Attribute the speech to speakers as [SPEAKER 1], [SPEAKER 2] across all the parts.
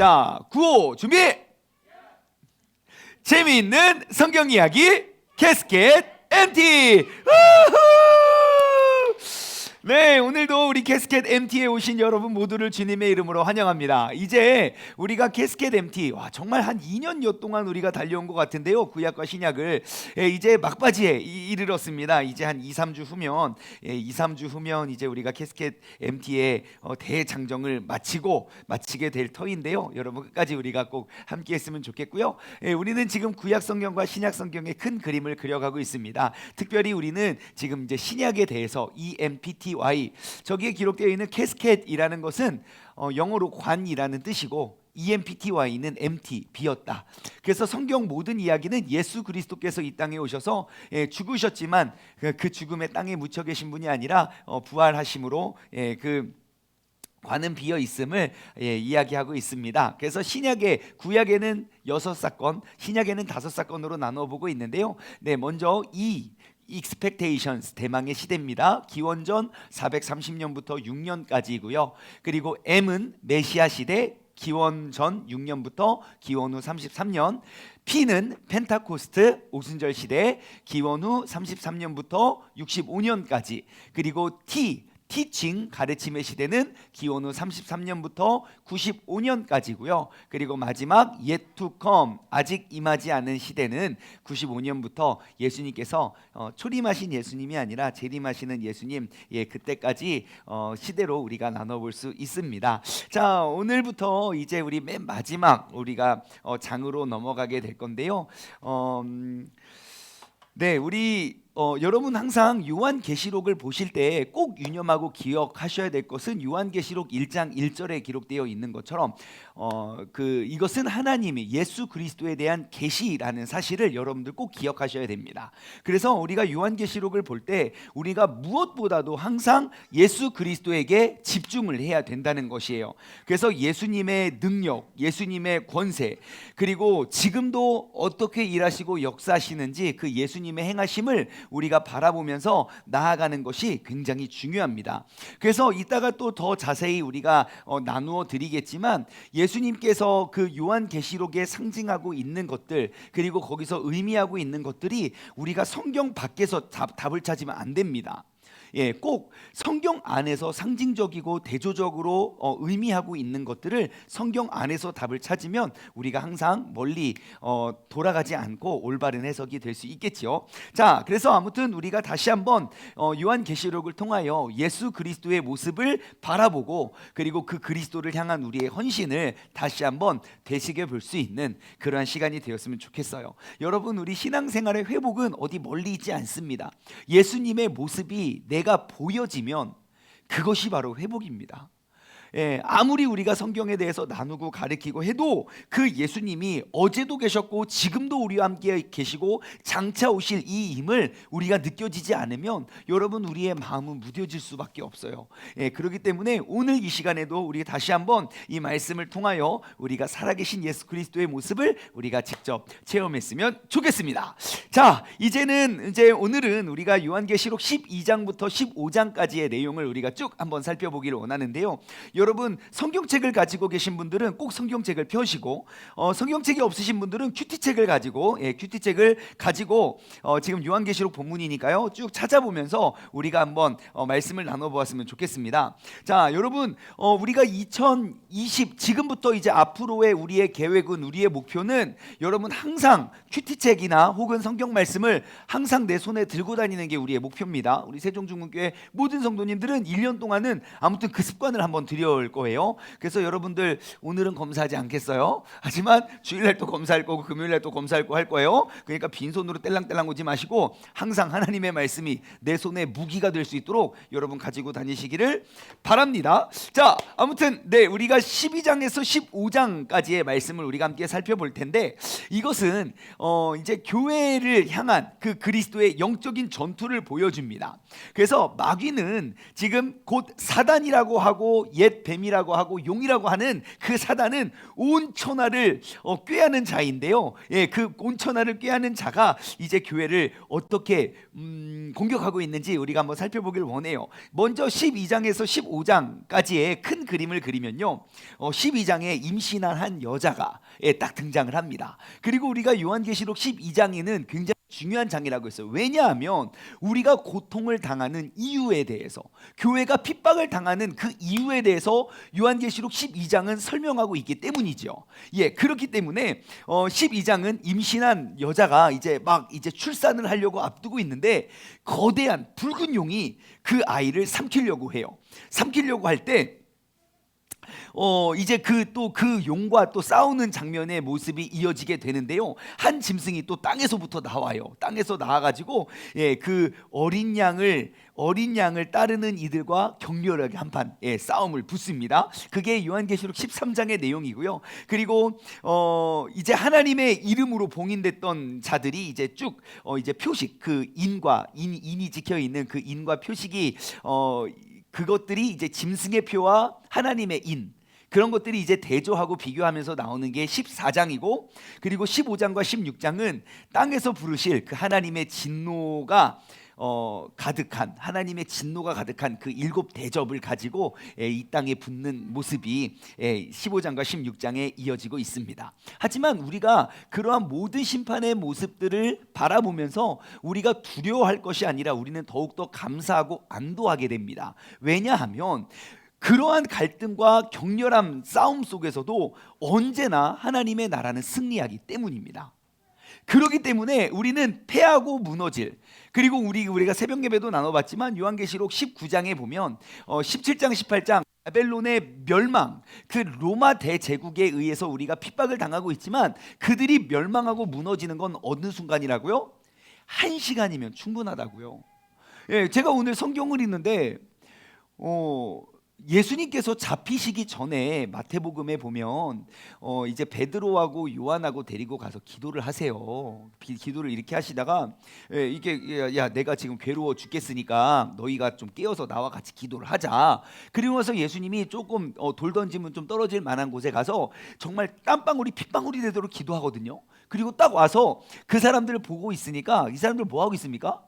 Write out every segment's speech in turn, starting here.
[SPEAKER 1] 자, 구호 준비. 재미있는 성경 이야기 캐스켓 MT. 네, 오늘도 우리 캐스켓 MT에 오신 여러분 모두를 주님의 이름으로 환영합니다. 이제 우리가 캐스켓 MT, 정말 한 2년여 동안 우리가 달려온 것 같은데요, 구약과 신약을. 이제 막바지에 이르렀습니다. 이제 한 2-3주 후면 2-3주 후면 이제 우리가 캐스켓 MT의 대장정을 마치게 될 터인데요, 여러분 끝까지 우리가 꼭 함께 했으면 좋겠고요. 우리는 지금 구약 성경과 신약 성경의 큰 그림을 그려가고 있습니다. 특별히 우리는 지금 이제 신약에 대해서 EMPTY, 저기에 기록되어 있는 캐스켓이라는 것은 영어로 관이라는 뜻이고, EMPTY는 empty, 비었다. 그래서 성경 모든 이야기는 예수 그리스도께서 이 땅에 오셔서 죽으셨지만 그 죽음의 땅에 묻혀 계신 분이 아니라 부활하심으로 그 관은 비어 있음을 이야기하고 있습니다. 그래서 구약에는 6사건, 신약에는 5사건으로 나눠 보고 있는데요. 네, 먼저 expectations, 대망의 시대입니다. 기원전 430년부터 6년까지이고요. 그리고 M은 메시아 시대, 기원전 6년부터 기원 후 33년. P는 펜타코스트, 오순절 시대, 기원 후 33년부터 65년까지. 그리고 티칭, 가르침의 시대는 기원 후 33년부터 95년까지고요. 그리고 마지막 yet to come, 아직 임하지 않은 시대는 95년부터 예수님께서 초림하신 예수님이 아니라 재림하시는 예수님, 그때까지 시대로 우리가 나눠볼 수 있습니다. 자, 오늘부터 이제 우리 맨 마지막 우리가 장으로 넘어가게 될 건데요. 네, 우리 여러분 항상 요한계시록을 보실 때 꼭 유념하고 기억하셔야 될 것은 요한계시록 1장 1절에 기록되어 있는 것처럼 이것은 하나님이 예수 그리스도에 대한 계시라는 사실을 여러분들 꼭 기억하셔야 됩니다. 그래서 우리가 요한계시록을 볼 때 우리가 무엇보다도 항상 예수 그리스도에게 집중을 해야 된다는 것이에요. 그래서 예수님의 능력, 예수님의 권세, 그리고 지금도 어떻게 일하시고 역사하시는지 그 예수님의 행하심을 우리가 바라보면서 나아가는 것이 굉장히 중요합니다. 그래서 이따가 또 더 자세히 우리가 나누어 드리겠지만, 예수님께서 그 요한계시록에 상징하고 있는 것들, 그리고 거기서 의미하고 있는 것들이 우리가 성경 밖에서 답을 찾으면 안 됩니다. 꼭 성경 안에서 상징적이고 대조적으로 의미하고 있는 것들을 성경 안에서 답을 찾으면 우리가 항상 멀리 돌아가지 않고 올바른 해석이 될 수 있겠지요. 자, 그래서 아무튼 우리가 다시 한번 요한계시록을 통하여 예수 그리스도의 모습을 바라보고, 그리고 그 그리스도를 향한 우리의 헌신을 다시 한번 되새겨 볼 수 있는 그러한 시간이 되었으면 좋겠어요. 여러분, 우리 신앙생활의 회복은 어디 멀리 있지 않습니다. 예수님의 모습이 내가 보여지면 그것이 바로 회복입니다. 아무리 우리가 성경에 대해서 나누고 가르치고 해도 그 예수님이 어제도 계셨고 지금도 우리와 함께 계시고 장차 오실 이 힘을 우리가 느껴지지 않으면 여러분, 우리의 마음은 무뎌질 수밖에 없어요. 그렇기 때문에 오늘 이 시간에도 우리 다시 한번 이 말씀을 통하여 우리가 살아계신 예수 그리스도의 모습을 우리가 직접 체험했으면 좋겠습니다. 자, 이제 오늘은 우리가 요한계시록 12장부터 15장까지의 내용을 우리가 쭉 한번 살펴보기를 원하는데요. 여러분, 성경책을 가지고 계신 분들은 꼭 성경책을 펴시고, 성경책이 없으신 분들은 큐티책을 가지고 지금 요한계시록 본문이니까요, 쭉 찾아보면서 우리가 한번 말씀을 나눠보았으면 좋겠습니다. 자, 여러분, 우리가 2020 지금부터 이제 앞으로의 우리의 계획은, 우리의 목표는 여러분 항상 큐티책이나 혹은 성경 말씀을 항상 내 손에 들고 다니는 게 우리의 목표입니다. 우리 세종중문교회 모든 성도님들은 1년 동안은 아무튼 그 습관을 한번 들여올 거예요. 그래서 여러분들 오늘은 검사하지 않겠어요. 하지만 주일날 또 검사할 거고 금요일날 또 검사할 거 할 거예요. 그러니까 빈손으로 떼랑떼랑 오지 마시고 항상 하나님의 말씀이 내 손에 무기가 될 수 있도록 여러분 가지고 다니시기를 바랍니다. 자, 아무튼 우리가 12장에서 15장까지의 말씀을 우리가 함께 살펴볼 텐데, 이것은 이제 교회를 향한 그 그리스도의 영적인 전투를 보여줍니다. 그래서 마귀는 지금 곧 사단이라고 하고 옛 뱀이라고 하고 용이라고 하는 그 사단은 온 천하를 꾀하는 자인데요. 예, 그 온 천하를 꾀하는 자가 이제 교회를 어떻게 공격하고 있는지 우리가 한번 살펴보길 원해요. 먼저 12장에서 15장까지의 큰 그림을 그리면요, 12장에 임신한 한 여자가 딱 등장을 합니다. 그리고 우리가 요한계시록 12장에는 굉장히 중요한 장이라고 했어요. 왜냐하면 우리가 고통을 당하는 이유에 대해서, 교회가 핍박을 당하는 그 이유에 대해서 요한계시록 12장은 설명하고 있기 때문이죠. 예, 그렇기 때문에 12장은 임신한 여자가 이제 출산을 하려고 앞두고 있는데 거대한 붉은 용이 그 아이를 삼키려고 해요. 삼키려고 할 때 이제 그 용과 또 싸우는 장면의 모습이 이어지게 되는데요. 한 짐승이 또 땅에서부터 나와요. 땅에서 나와가지고 그 어린 양을 따르는 이들과 격렬하게 한판 싸움을 붙습니다. 그게 요한계시록 13장의 내용이고요. 그리고 이제 하나님의 이름으로 봉인됐던 자들이 이제 쭉 이제 표식, 그 인이 지켜 있는 그 인과 표식이 그것들이 이제 짐승의 표와 하나님의 인, 그런 것들이 이제 대조하고 비교하면서 나오는 게 14장이고, 그리고 15장과 16장은 땅에서 부르실 그 하나님의 진노가 가득한, 하나님의 진노가 가득한 그 7 대접을 가지고 이 땅에 붙는 모습이 15장과 16장에 이어지고 있습니다. 하지만 우리가 그러한 모든 심판의 모습들을 바라보면서 우리가 두려워할 것이 아니라 우리는 더욱더 감사하고 안도하게 됩니다. 왜냐하면 그러한 갈등과 격렬한 싸움 속에서도 언제나 하나님의 나라는 승리하기 때문입니다. 그렇기 때문에 우리는 패하고 무너질, 그리고 우리가 새벽 예배도 나눠봤지만 요한계시록 19장에 보면 17장 18장 바벨론의 멸망, 그 로마 대제국에 의해서 우리가 핍박을 당하고 있지만 그들이 멸망하고 무너지는 건 어느 순간이라고요? 1시간이면 충분하다고요. 예, 제가 오늘 성경을 읽는데 예수님께서 잡히시기 전에 마태복음에 보면 이제 베드로하고 요한하고 데리고 가서 기도를 하세요. 기도를 이렇게 하시다가 야 내가 지금 괴로워 죽겠으니까 너희가 좀 깨어서 나와 같이 기도를 하자. 그리고 나서 예수님이 조금 돌 던지면 좀 떨어질 만한 곳에 가서 정말 땀방울이 핏방울이 되도록 기도하거든요. 그리고 딱 와서 그 사람들을 보고 있으니까 이 사람들 뭐 하고 있습니까?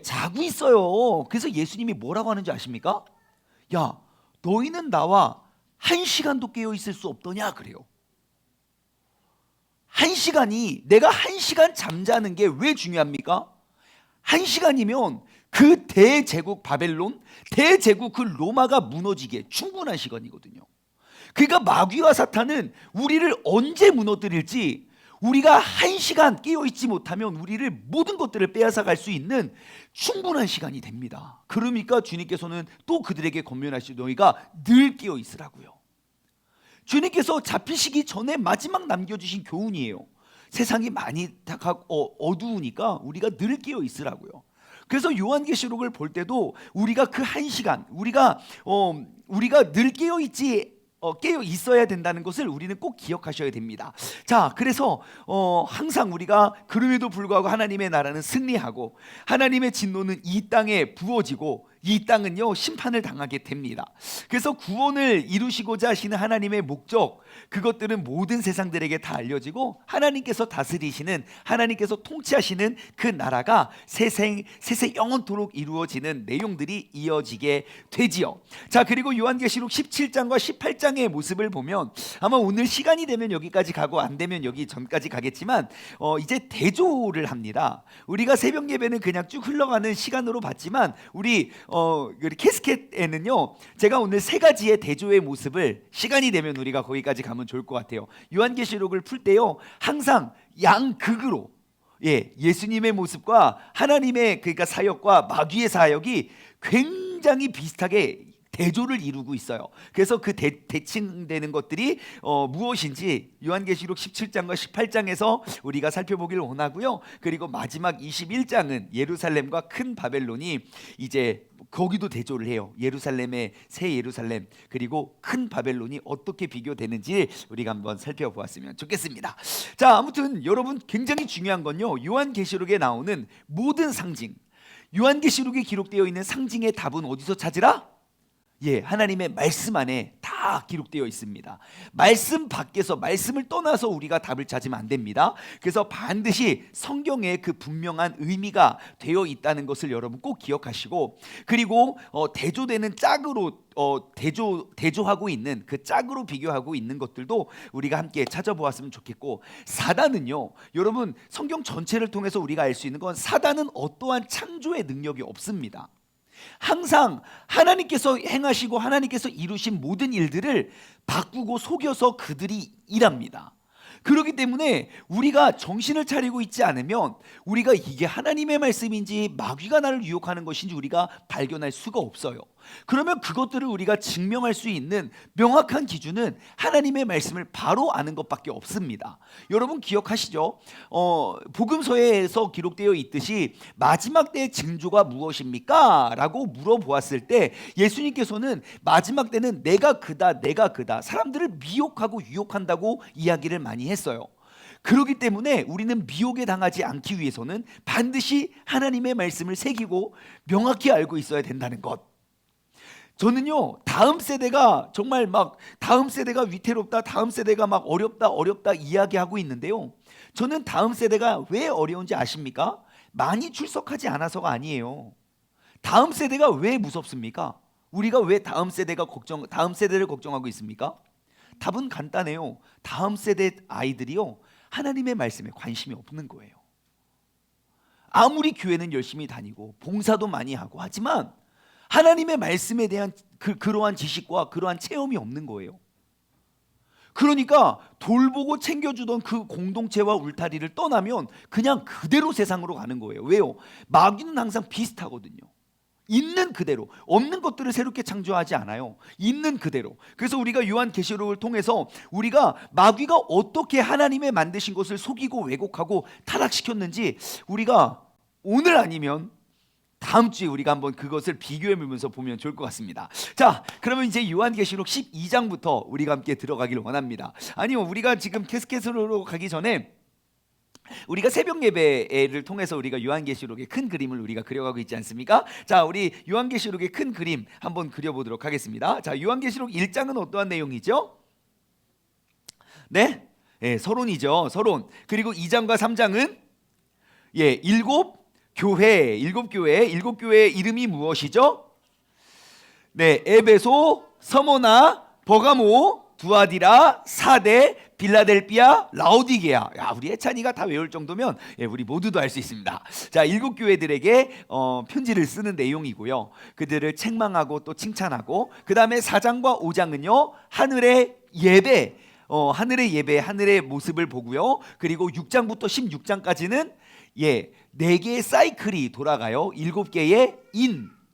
[SPEAKER 1] 자고 있어요. 그래서 예수님이 뭐라고 하는지 아십니까? 야, 너희는 나와 1시간도 깨어 있을 수 없더냐 그래요. 1시간이, 내가 1시간 잠자는 게 왜 중요합니까? 1시간이면 그 대제국 바벨론, 대제국 그 로마가 무너지기에 충분한 시간이거든요. 그러니까 마귀와 사탄은 우리를 언제 무너뜨릴지, 우리가 1시간 깨어있지 못하면 우리를 모든 것들을 빼앗아 갈 수 있는 충분한 시간이 됩니다. 그러니까 주님께서는 또 그들에게 권면하시되 너희가 늘 깨어있으라고요. 주님께서 잡히시기 전에 마지막 남겨주신 교훈이에요. 세상이 많이 어두우니까 우리가 늘 깨어있으라고요. 그래서 요한계시록을 볼 때도 우리가 그 1시간, 우리가 늘 깨어 있어야 된다는 것을 우리는 꼭 기억하셔야 됩니다. 자, 그래서 항상 우리가 그럼에도 불구하고 하나님의 나라는 승리하고 하나님의 진노는 이 땅에 부어지고 이 땅은요 심판을 당하게 됩니다. 그래서 구원을 이루시고자 하시는 하나님의 목적, 그것들은 모든 세상들에게 다 알려지고 하나님께서 다스리시는, 하나님께서 통치하시는 그 나라가 세세 영원토록 이루어지는 내용들이 이어지게 되지요. 자, 그리고 요한계시록 17장과 18장의 모습을 보면 아마 오늘 시간이 되면 여기까지 가고 안 되면 여기 전까지 가겠지만 이제 대조를 합니다. 우리가 새벽 예배는 그냥 쭉 흘러가는 시간으로 봤지만 우리 캐스켓에는요 제가 오늘 3가지의 대조의 모습을, 시간이 되면 우리가 거기까지 가면 좋을 것 같아요. 요한계시록을 풀 때요 항상 양극으로 예수님의 모습과 하나님의 그러니까 사역과 마귀의 사역이 굉장히 비슷하게 대조를 이루고 있어요. 그래서 그 대칭되는 것들이 무엇인지 요한계시록 17장과 18장에서 우리가 살펴보길 원하고요. 그리고 마지막 21장은 예루살렘과 큰 바벨론이 이제 거기도 대조를 해요. 예루살렘의 새 예루살렘 그리고 큰 바벨론이 어떻게 비교되는지 우리가 한번 살펴보았으면 좋겠습니다. 자, 아무튼 여러분 굉장히 중요한 건요, 요한계시록에 나오는 모든 상징, 요한계시록에 기록되어 있는 상징의 답은 어디서 찾으라? 예, 하나님의 말씀 안에 다 기록되어 있습니다. 말씀 밖에서, 말씀을 떠나서 우리가 답을 찾으면 안 됩니다. 그래서 반드시 성경에 그 분명한 의미가 되어 있다는 것을 여러분 꼭 기억하시고, 그리고 대조되는 짝으로 대조하고 있는 그 짝으로 비교하고 있는 것들도 우리가 함께 찾아보았으면 좋겠고, 사단은요, 여러분 성경 전체를 통해서 우리가 알 수 있는 건 사단은 어떠한 창조의 능력이 없습니다. 항상 하나님께서 행하시고 하나님께서 이루신 모든 일들을 바꾸고 속여서 그들이 일합니다. 그렇기 때문에 우리가 정신을 차리고 있지 않으면 우리가 이게 하나님의 말씀인지 마귀가 나를 유혹하는 것인지 우리가 발견할 수가 없어요. 그러면 그것들을 우리가 증명할 수 있는 명확한 기준은 하나님의 말씀을 바로 아는 것밖에 없습니다. 여러분 기억하시죠? 복음서에서 기록되어 있듯이 마지막 때의 징조가 무엇입니까? 라고 물어보았을 때 예수님께서는 마지막 때는 내가 그다 내가 그다, 사람들을 미혹하고 유혹한다고 이야기를 많이 했어요. 그렇기 때문에 우리는 미혹에 당하지 않기 위해서는 반드시 하나님의 말씀을 새기고 명확히 알고 있어야 된다는 것. 저는요, 다음 세대가 정말 막 다음 세대가 위태롭다, 다음 세대가 막 어렵다 이야기하고 있는데요, 저는 다음 세대가 왜 어려운지 아십니까? 많이 출석하지 않아서가 아니에요. 다음 세대가 왜 무섭습니까? 우리가 왜 다음 세대를 걱정하고 있습니까? 답은 간단해요. 다음 세대 아이들이요, 하나님의 말씀에 관심이 없는 거예요. 아무리 교회는 열심히 다니고 봉사도 많이 하고 하지만 하나님의 말씀에 대한 그러한 지식과 그러한 체험이 없는 거예요. 그러니까 돌보고 챙겨주던 그 공동체와 울타리를 떠나면 그냥 그대로 세상으로 가는 거예요. 왜요? 마귀는 항상 비슷하거든요. 있는 그대로, 없는 것들을 새롭게 창조하지 않아요. 있는 그대로. 그래서 우리가 요한계시록을 통해서 우리가 마귀가 어떻게 하나님의 만드신 것을 속이고 왜곡하고 타락시켰는지 우리가 오늘 아니면 다음 주에 우리가 한번 그것을 비교해보면서 보면 좋을 것 같습니다. 자, 그러면 이제 요한계시록 12장부터 우리가 함께 들어가기를 원합니다. 아니요, 우리가 지금 계속해서 가기 전에 우리가 새벽 예배를 통해서 우리가 요한계시록의 큰 그림을 우리가 그려가고 있지 않습니까? 자, 우리 요한계시록의 큰 그림 한번 그려보도록 하겠습니다. 자, 요한계시록 1장은 어떠한 내용이죠? 네, 서론이죠. 서론. 그리고 2장과 3장은 일곱 교회의 이름이 무엇이죠? 네, 에베소, 서모나, 버가모, 두아디라, 사데, 빌라델비아, 라오디게아. 야, 우리 해찬이가 다 외울 정도면 우리 모두도 알 수 있습니다. 자, 7 교회들에게 편지를 쓰는 내용이고요. 그들을 책망하고 또 칭찬하고, 그 다음에 4장과 5장은요 하늘의 예배, 하늘의 모습을 보고요. 그리고 6장부터 16장까지는 4개의 사이클이 돌아가요. 7개의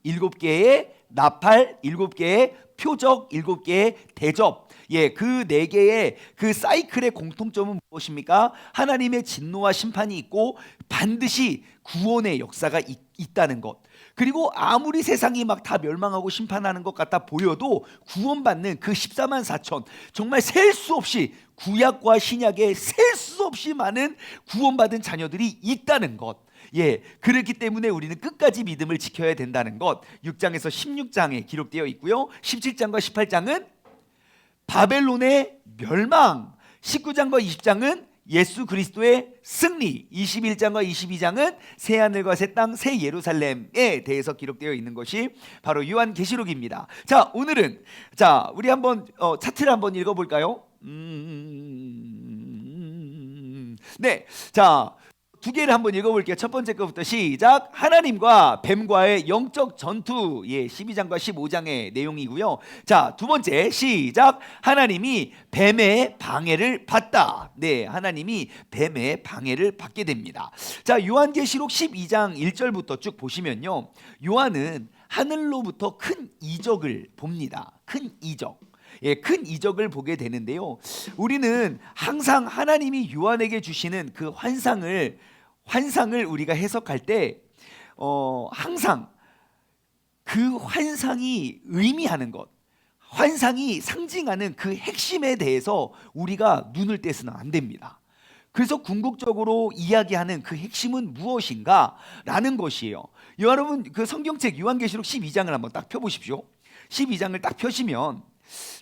[SPEAKER 1] 7개의 나팔, 7개의 표적, 7개의 대접. 그 4개의 그 사이클의 공통점은 무엇입니까? 하나님의 진노와 심판이 있고 반드시 구원의 역사가 있다는 것. 그리고 아무리 세상이 막 다 멸망하고 심판하는 것 같아 보여도 구원받는 그 14만 4천, 정말 셀 수 없이, 구약과 신약에 셀 수 없이 많은 구원받은 자녀들이 있다는 것. 그렇기 때문에 우리는 끝까지 믿음을 지켜야 된다는 것. 6장에서 16장에 기록되어 있고요. 17장과 18장은 바벨론의 멸망, 19장과 20장은 예수 그리스도의 승리, 21장과 22장은 새하늘과 새 땅, 새 예루살렘에 대해서 기록되어 있는 것이 바로 요한계시록입니다. 자, 오늘은 우리 한번 차트를 한번 읽어볼까요? 네, 자, 2개를 한번 읽어볼게요. 첫 번째 거부터 시작. 하나님과 뱀과의 영적 전투, 12장과 15장의 내용이고요. 자, 두 번째 시작. 하나님이 뱀의 방해를 받다. 네, 하나님이 뱀의 방해를 받게 됩니다. 자, 요한계시록 12장 1절부터 쭉 보시면요, 요한은 하늘로부터 큰 이적을 봅니다. 큰 이적. 큰 이적을 보게 되는데요, 우리는 항상 하나님이 요한에게 주시는 그 환상을 우리가 해석할 때 항상 그 환상이 의미하는 것, 환상이 상징하는 그 핵심에 대해서 우리가 눈을 떼서는 안 됩니다. 그래서 궁극적으로 이야기하는 그 핵심은 무엇인가 라는 것이에요. 여러분, 그 성경책 요한계시록 12장을 한번 딱 펴보십시오. 12장을 딱 펴시면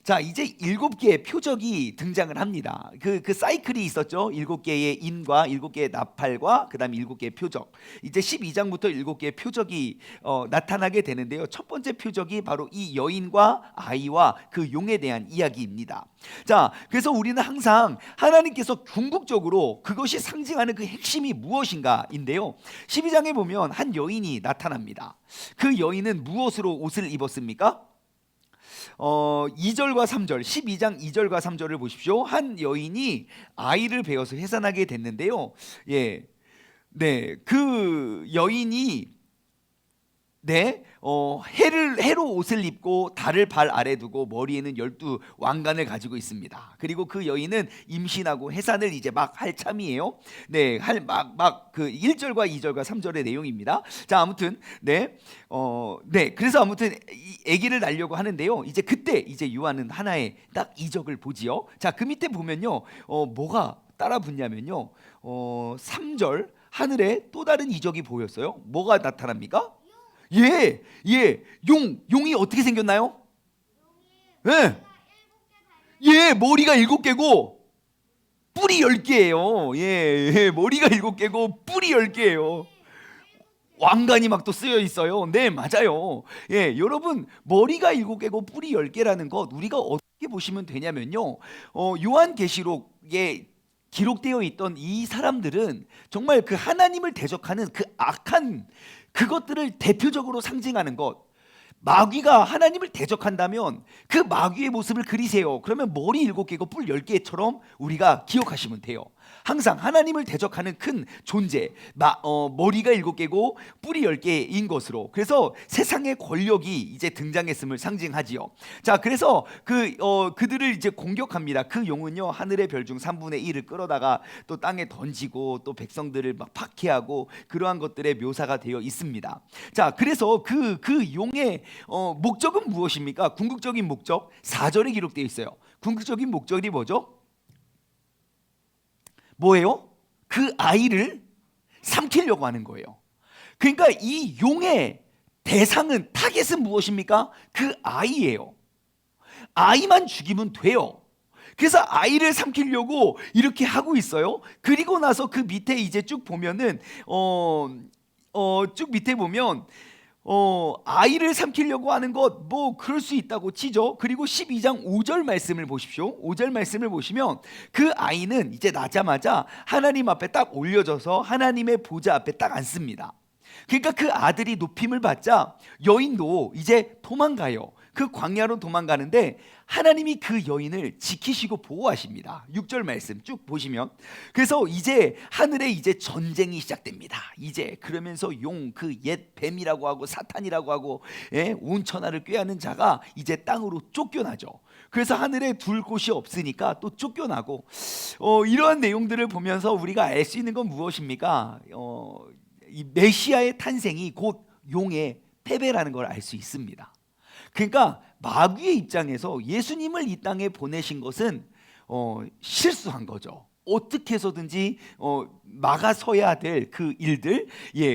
[SPEAKER 1] 자, 이제 7개의 표적이 등장을 합니다. 그 사이클이 있었죠. 7개의 인과 7개의 나팔과 그다음 7개의 표적. 이제 12장부터 7개의 표적이 나타나게 되는데요. 첫 번째 표적이 바로 이 여인과 아이와 그 용에 대한 이야기입니다. 자, 그래서 우리는 항상 하나님께서 궁극적으로 그것이 상징하는 그 핵심이 무엇인가인데요. 12장에 보면 한 여인이 나타납니다. 그 여인은 무엇으로 옷을 입었습니까? 2절과 3절 12장 2절과 3절을 보십시오. 한 여인이 아이를 베어서 해산하게 됐는데요. 예, 그 여인이 해로 옷을 입고 달을 발 아래 두고 머리에는 12 왕관을 가지고 있습니다. 그리고 그 여인은 임신하고 해산을 이제 막 할 참이에요. 그 1절과 2절과 3절의 내용입니다. 자, 아무튼 그래서 아무튼 아기를 낳으려고 하는데요. 이제 그때 이제 요한은 하나의 딱 이적을 보지요. 자, 그 밑에 보면요. 뭐가 따라 붙냐면요. 3절 하늘에 또 다른 이적이 보였어요. 뭐가 나타납니까? 용이 어떻게 생겼나요? 머리가 7개고 뿔이 10개예요. 머리가 7개고 뿔이 10개예요. 왕관이 막 또 쓰여 있어요. 네, 맞아요. 여러분, 머리가 7개고 뿔이 10개라는 것 우리가 어떻게 보시면 되냐면요. 요한계시록에 기록되어 있던 이 사람들은 정말 그 하나님을 대적하는 그 악한 그것들을 대표적으로 상징하는 것. 마귀가 하나님을 대적한다면 그 마귀의 모습을 그리세요. 그러면 머리 7개고 뿔 10개처럼 우리가 기억하시면 돼요. 항상 하나님을 대적하는 큰 존재, 머리가 7개고 뿔이 10개인 것으로. 그래서 세상의 권력이 이제 등장했음을 상징하지요. 자, 그래서 그들을 이제 공격합니다. 그 용은요, 하늘의 별 중 3분의 1을 끌어다가 또 땅에 던지고 또 백성들을 막 박해하고 그러한 것들의 묘사가 되어 있습니다. 자, 그래서 그 용의 목적은 무엇입니까? 궁극적인 목적 4절에 기록되어 있어요. 궁극적인 목적이 뭐죠? 뭐예요? 그 아이를 삼키려고 하는 거예요. 그러니까 이 용의 대상은 타겟은 무엇입니까? 그 아이예요. 아이만 죽이면 돼요. 그래서 아이를 삼키려고 이렇게 하고 있어요. 그리고 나서 그 밑에 이제 쭉 보면은 쭉 밑에 보면 아이를 삼키려고 하는 것 뭐 그럴 수 있다고 치죠. 그리고 12장 5절 말씀을 보십시오. 5절 말씀을 보시면 그 아이는 이제 나자마자 하나님 앞에 딱 올려져서 하나님의 보좌 앞에 딱 앉습니다. 그러니까 그 아들이 높임을 받자 여인도 이제 도망가요. 그 광야로 도망가는데 하나님이 그 여인을 지키시고 보호하십니다. 6절 말씀 쭉 보시면 그래서 이제 하늘에 이제 전쟁이 시작됩니다. 이제 그러면서 용 그 옛 뱀이라고 하고 사탄이라고 하고 온 천하를 꾀하는 자가 이제 땅으로 쫓겨나죠. 그래서 하늘에 둘 곳이 없으니까 또 쫓겨나고 이러한 내용들을 보면서 우리가 알 수 있는 건 무엇입니까? 이 메시아의 탄생이 곧 용의 패배라는 걸 알 수 있습니다. 그러니까 마귀의 입장에서 예수님을 이 땅에 보내신 것은 실수한 거죠. 어떻게 해서든지 막아서야 될 그 일들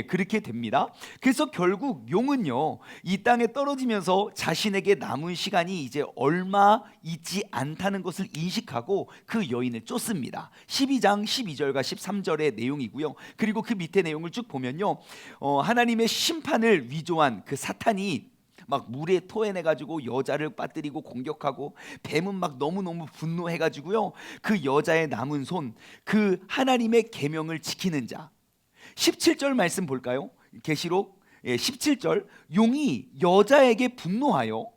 [SPEAKER 1] 그렇게 됩니다. 그래서 결국 용은요 이 땅에 떨어지면서 자신에게 남은 시간이 이제 얼마 있지 않다는 것을 인식하고 그 여인을 쫓습니다. 12장 12절과 13절의 내용이고요. 그리고 그 밑에 내용을 쭉 보면요 하나님의 심판을 위조한 그 사탄이 막 물에 토해내가지고 여자를 빠뜨리고 공격하고 뱀은 막 너무너무 분노해가지고요 그 여자의 남은 손 그 하나님의 계명을 지키는 자 17절 말씀 볼까요? 계시록 17절 용이 여자에게 분노하여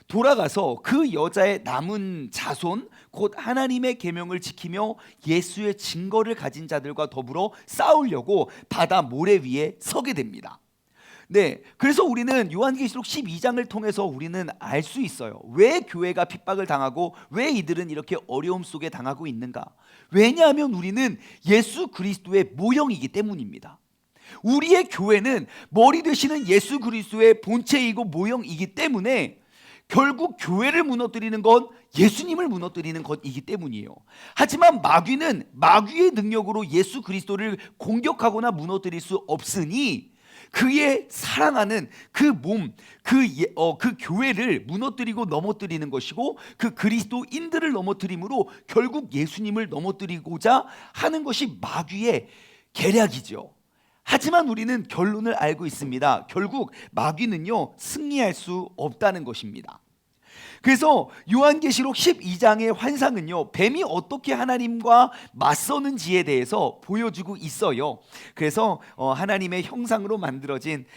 [SPEAKER 1] 돌아가서 그 여자의 남은 자손 곧 하나님의 계명을 지키며 예수의 증거를 가진 자들과 더불어 싸우려고 바다 모래 위에 서게 됩니다. 그래서 우리는 요한계시록 12장을 통해서 우리는 알 수 있어요. 왜 교회가 핍박을 당하고 왜 이들은 이렇게 어려움 속에 당하고 있는가? 왜냐하면 우리는 예수 그리스도의 모형이기 때문입니다. 우리의 교회는 머리 되시는 예수 그리스도의 본체이고 모형이기 때문에 결국 교회를 무너뜨리는 건 예수님을 무너뜨리는 것이기 때문이에요. 하지만 마귀는 마귀의 능력으로 예수 그리스도를 공격하거나 무너뜨릴 수 없으니 그의 사랑하는 그 몸, 그 교회를 무너뜨리고 넘어뜨리는 것이고, 그 그리스도인들을 넘어뜨림으로 결국 예수님을 넘어뜨리고자 하는 것이 마귀의 계략이죠. 하지만 우리는 결론을 알고 있습니다. 결국 마귀는요, 승리할 수 없다는 것입니다. 그래서 요한계시록 12장의 환상은요, 뱀이 어떻게 하나님과 맞서는지에 대해서 보여주고 있어요. 그래서 하나님의 형상으로 만들어진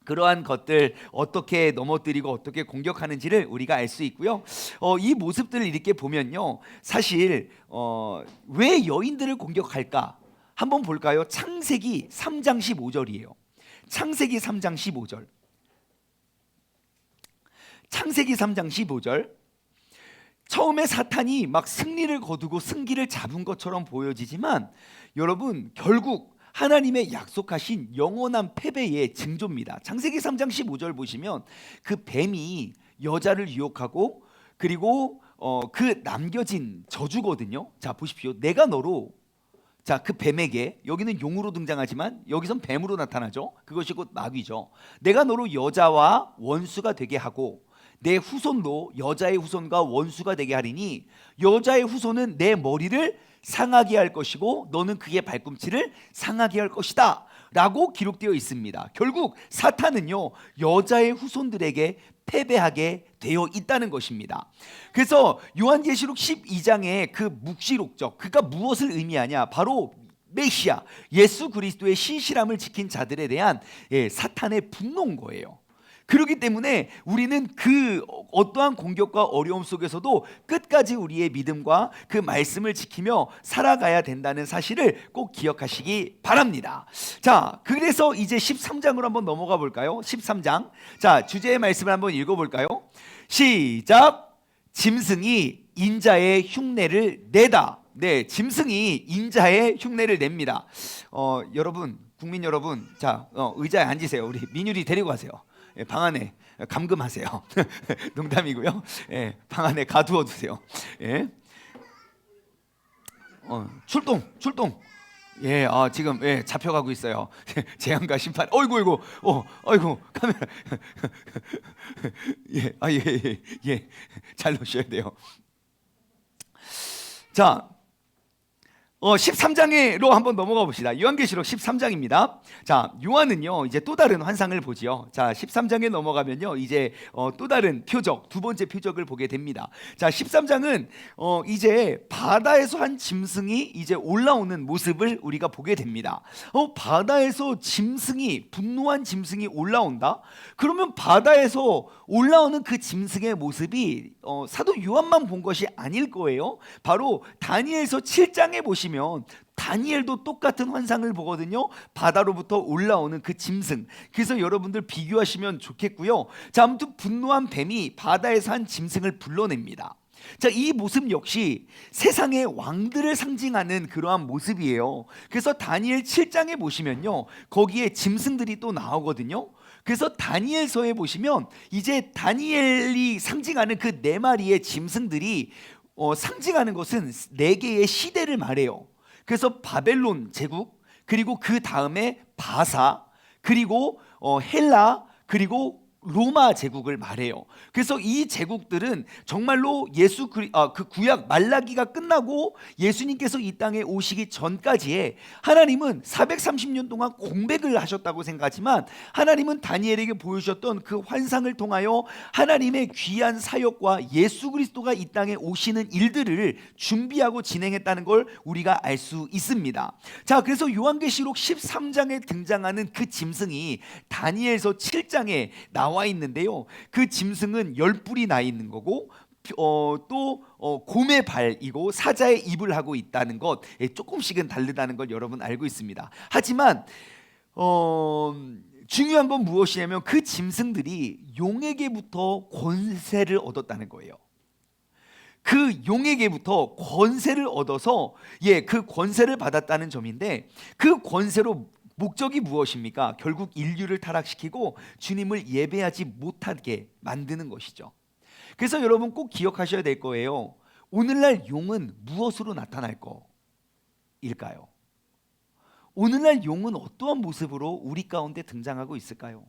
[SPEAKER 1] 그러한 것들 어떻게 넘어뜨리고 어떻게 공격하는지를 우리가 알 수 있고요. 이 모습들을 이렇게 보면요, 사실 왜 여인들을 공격할까? 한번 볼까요? 창세기 3장 15절이에요. 창세기 3장 15절. 창세기 3장 15절. 처음에 사탄이 막 승리를 거두고 승기를 잡은 것처럼 보여지지만 여러분, 결국 하나님의 약속하신 영원한 패배의 징조입니다. 창세기 3장 15절 보시면 그 뱀이 여자를 유혹하고, 그리고 그 남겨진 저주거든요. 자, 보십시오. 내가 너로, 자, 그 뱀에게, 여기는 용으로 등장하지만 여기선 뱀으로 나타나죠. 그것이 곧 마귀죠. 내가 너로 여자와 원수가 되게 하고 내 후손도 여자의 후손과 원수가 되게 하리니 여자의 후손은 내 머리를 상하게 할 것이고 너는 그의 발꿈치를 상하게 할 것이다 라고 기록되어 있습니다. 결국 사탄은요, 여자의 후손들에게 패배하게 되어 있다는 것입니다. 그래서 요한계시록 12장의 그 묵시록적, 그가 무엇을 의미하냐? 바로 메시아 예수 그리스도의 신실함을 지킨 자들에 대한 사탄의 분노인 거예요. 그렇기 때문에 우리는 그 어떠한 공격과 어려움 속에서도 끝까지 우리의 믿음과 그 말씀을 지키며 살아가야 된다는 사실을 꼭 기억하시기 바랍니다. 자, 그래서 이제 13장으로 한번 넘어가 볼까요? 13장. 자, 주제의 말씀을 한번 읽어볼까요? 시작. 짐승이 인자의 흉내를 내다. 네, 짐승이 인자의 흉내를 냅니다. 여러분, 국민 여러분, 자, 의자에 앉으세요. 우리 민율이 데리고 가세요. 방 안에 감금하세요. 농담이고요. 방 안에 가두어 두세요. 출동. 지금 잡혀가고 있어요. 재앙과 심판. 어이구, 어이구, 카메라. 잘 놓으셔야 돼요. 자, 13장으로 한번 넘어가 봅시다. 요한계시록 13장입니다. 자, 요한은요, 이제 또 다른 환상을 보지요. 자, 13장에 넘어가면요, 이제 또 다른 표적, 두 번째 표적을 보게 됩니다. 자, 13장은 이제 바다에서 한 짐승이 이제 올라오는 모습을 우리가 보게 됩니다. 바다에서 분노한 짐승이 올라온다? 그러면 바다에서 올라오는 그 짐승의 모습이 사도 요한만 본 것이 아닐 거예요. 바로 다니엘서 7장에 보시면 다니엘도 똑같은 환상을 보거든요. 바다로부터 올라오는 그 짐승. 그래서 여러분들 비교하시면 좋겠고요. 자, 아무튼 분노한 뱀이 바다에서 한 짐승을 불러냅니다. 자, 이 모습 역시 세상의 왕들을 상징하는 그러한 모습이에요. 그래서 다니엘 7장에 보시면요, 거기에 짐승들이 또 나오거든요. 그래서 다니엘서에 보시면 이제 다니엘이 상징하는 그 네 마리의 짐승들이 상징하는 것은 네 개의 시대를 말해요. 그래서 바벨론 제국, 그리고 그 다음에 바사, 그리고 헬라, 그리고 로마 제국을 말해요. 그래서 이 제국들은 정말로 그 구약 말라기가 끝나고 예수님께서 이 땅에 오시기 전까지에 하나님은 430년 동안 공백을 하셨다고 생각하지만, 하나님은 다니엘에게 보여주셨던 그 환상을 통하여 하나님의 귀한 사역과 예수 그리스도가 이 땅에 오시는 일들을 준비하고 진행했다는 걸 우리가 알 수 있습니다. 자, 그래서 요한계시록 13장에 등장하는 그 짐승이 다니엘서 7장에 나와 있는데요, 그 짐승은 10뿔이 나 있는 거고, 또 곰의 발이고 사자의 입을 하고 있다는 것, 조금씩은 다르다는 걸 여러분 알고 있습니다. 하지만 중요한 건 무엇이냐면 그 짐승들이 용에게부터 권세를 얻었다는 거예요. 그 용에게부터 권세를 얻어서 그 권세를 받았다는 점인데, 그 권세로 목적이 무엇입니까? 결국 인류를 타락시키고 주님을 예배하지 못하게 만드는 것이죠. 그래서 여러분 꼭 기억하셔야 될 거예요. 오늘날 용은 무엇으로 나타날 거일까요? 오늘날 용은 어떠한 모습으로 우리 가운데 등장하고 있을까요?